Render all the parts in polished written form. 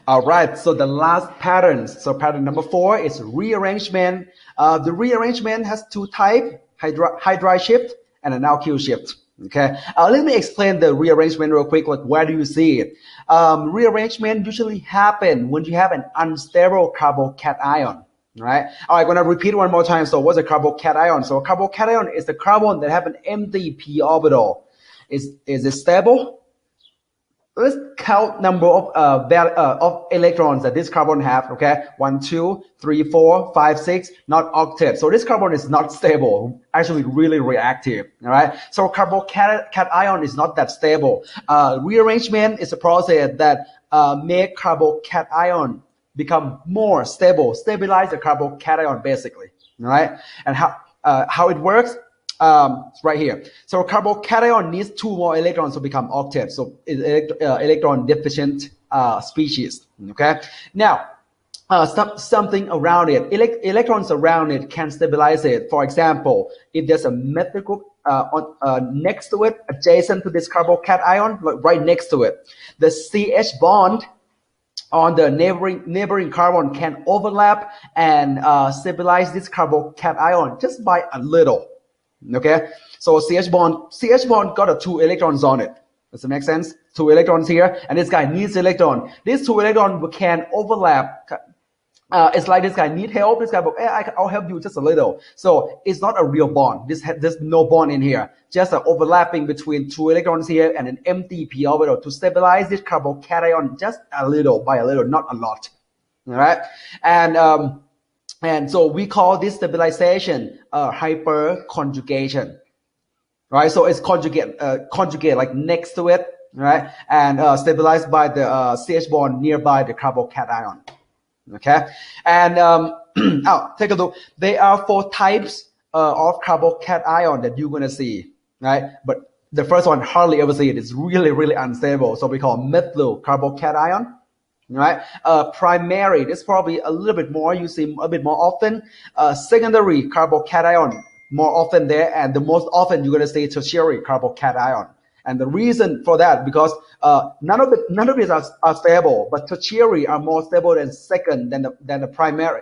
All right, so the last pattern. So pattern number 4 is rearrangement. The rearrangement has two types, hydride shift and an alkyl shift. Okay, let me explain the rearrangement real quick. Like, where do you see it? Rearrangement usually happen when you have an unstable carbocation. Right. All right, I'm gonna repeat one more time. So what's a carbocation? So a carbocation is the carbon that have an empty p orbital. Is it stable? Let's count number of electrons that this carbon have. Okay, 1, 2, 3, 4, 5, 6. Not octet. So this carbon is not stable. Actually, really reactive. All right. So carbocation is not that stable. Rearrangement is a process that make carbocation become more stable, stabilize the carbocation basically. All right. And how it works? Right here. So carbocation needs 2 more electrons to become octet. So it's electron deficient species. Okay. Now, something around it, electrons around it can stabilize it. For example, if there's a methyl group next to it, adjacent to this carbocation, like right next to it, the CH bond on the neighboring carbon can overlap and stabilize this carbocation just by a little. Okay, so CH bond got 2 electrons on it. Does it make sense? 2 electrons here, and this guy needs electron. These 2 electrons can overlap. It's like this guy need help. This guy, I'll help you just a little. So it's not a real bond. There's no bond in here. Just an overlapping between 2 electrons here and an empty p orbital to stabilize this carbocation just a little, by a little, not a lot. All right, and so we call this stabilization hyperconjugation, right? So it's conjugate like next to it, right? And stabilized by the CH bond nearby the carbocation. Okay, and take a look. There are 4 types of carbocation that you're gonna see, right? But the first one hardly ever see it. It's really, really unstable. So we call methyl carbocation. Right, primary. This probably a little bit more. You see a bit more often. Secondary carbocation more often there, and the most often you're gonna see tertiary carbocation. And the reason for that because none of these are stable, but tertiary are more stable than the primary,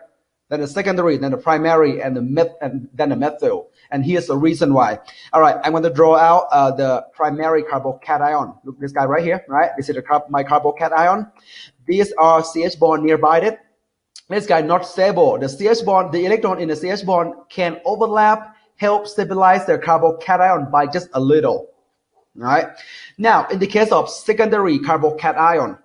than the secondary, than the primary, and then the methyl. And here's the reason why. All right, I'm going to draw out the primary carbocation. Look, this guy right here, right? This is my carbocation. These are CH bond nearby it. This guy not stable. The CH bond, the electron in the CH bond can overlap, help stabilize the carbocation by just a little. All right. Now, in the case of secondary carbocation,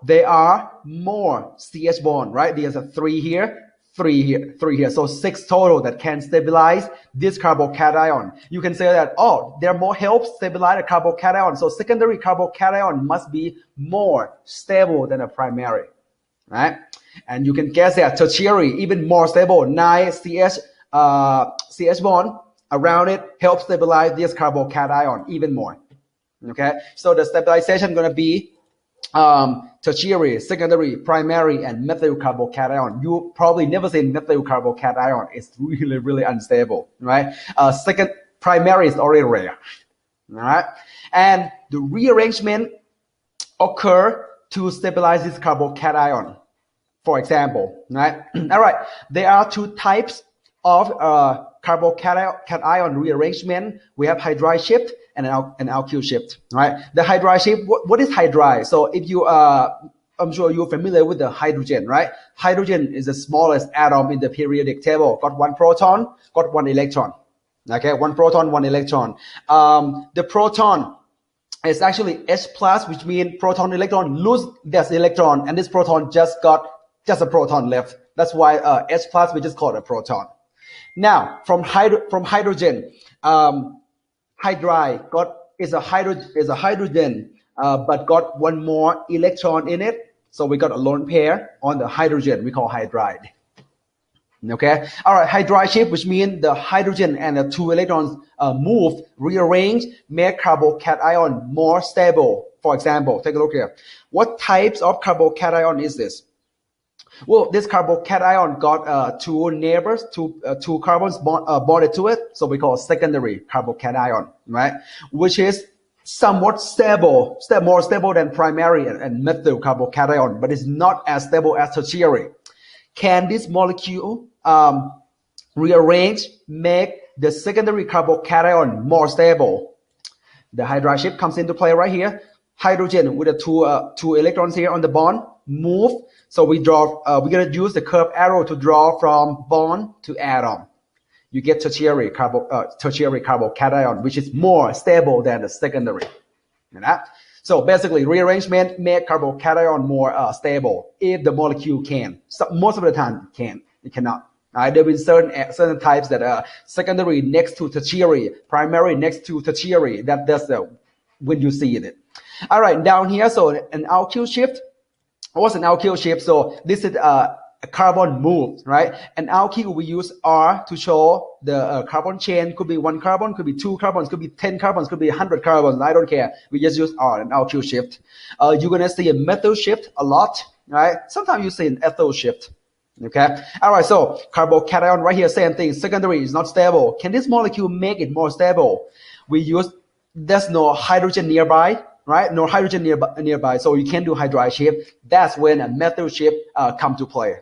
there are more CH bond, right? There's a 3 here. 3 here, 3 here. So 6 total that can stabilize this carbocation. You can say that, oh, there are more help stabilize the carbocation. So secondary carbocation must be more stable than a primary, right? And you can guess that tertiary, even more stable, 9 CH bond around it helps stabilize this carbocation even more. Okay, so the stabilization going to be tertiary, secondary, primary, and methyl carbocation. You probably never seen methyl carbocation. It's really, really unstable, right? Second, primary is already rare, all right? And the rearrangement occur to stabilize this carbocation, for example, right? All right, there are 2 types of carbocation rearrangement. We have hydride shift and an alkyl shift, right? The hydride shift, what is hydride? So if you I'm sure you're familiar with the hydrogen, right? Hydrogen is the smallest atom in the periodic table. Got 1 proton, got 1 electron. Okay, 1 proton, 1 electron. The proton is actually H+, which means proton electron lose this electron, and this proton just got a proton left. That's why H+, we just call it a proton. Now, from hydrogen, hydride is a hydrogen, but got 1 more electron in it. So we got a lone pair on the hydrogen. We call hydride. Okay. All right. Hydride shift, which means the hydrogen and the 2 electrons move, rearrange, make carbocation more stable. For example, take a look here. What types of carbocation is this? Well, this carbocation got 2 neighbors, two carbons bonded to it, so we call secondary carbocation, right? Which is somewhat stable, more stable than primary and methyl carbocation, but it's not as stable as tertiary. Can this molecule rearrange, make the secondary carbocation more stable? The hydride shift comes into play right here. Hydrogen with the two electrons here on the bond move. So we're gonna use the curved arrow to draw from bond to atom. You get tertiary carbocation, which is more stable than the secondary. You know? So basically, rearrangement make carbocation more stable if the molecule can. So most of the time, it cannot. There will be certain types that are secondary next to tertiary, primary next to tertiary. That's when you see it. All right, down here, so an alkyl shift. What's an alkyl shift? So this is a carbon move, right? An alkyl, we use R to show the carbon chain. Could be 1 carbon, could be 2 carbons, could be 10 carbons, could be 100 carbons. I don't care. We just use R, an alkyl shift. You're gonna see a methyl shift a lot, right? Sometimes you see an ethyl shift. Okay. All right. So carbocation right here, same thing. Secondary is not stable. Can this molecule make it more stable? There's no hydrogen nearby, right? No hydrogen nearby. So you can't do hydride shift. That's when a methyl shift come to play.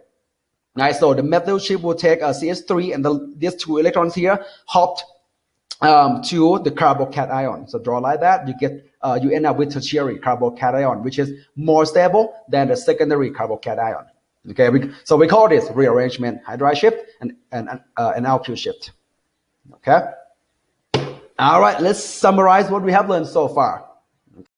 Right. So the methyl shift will take CH3 and these 2 electrons here hopped to the carbocation. So draw like that. You end up with tertiary carbocation, which is more stable than the secondary carbocation. Okay, so we call this rearrangement, hydride shift, and an alkyl shift. Okay. All right, let's summarize what we have learned so far.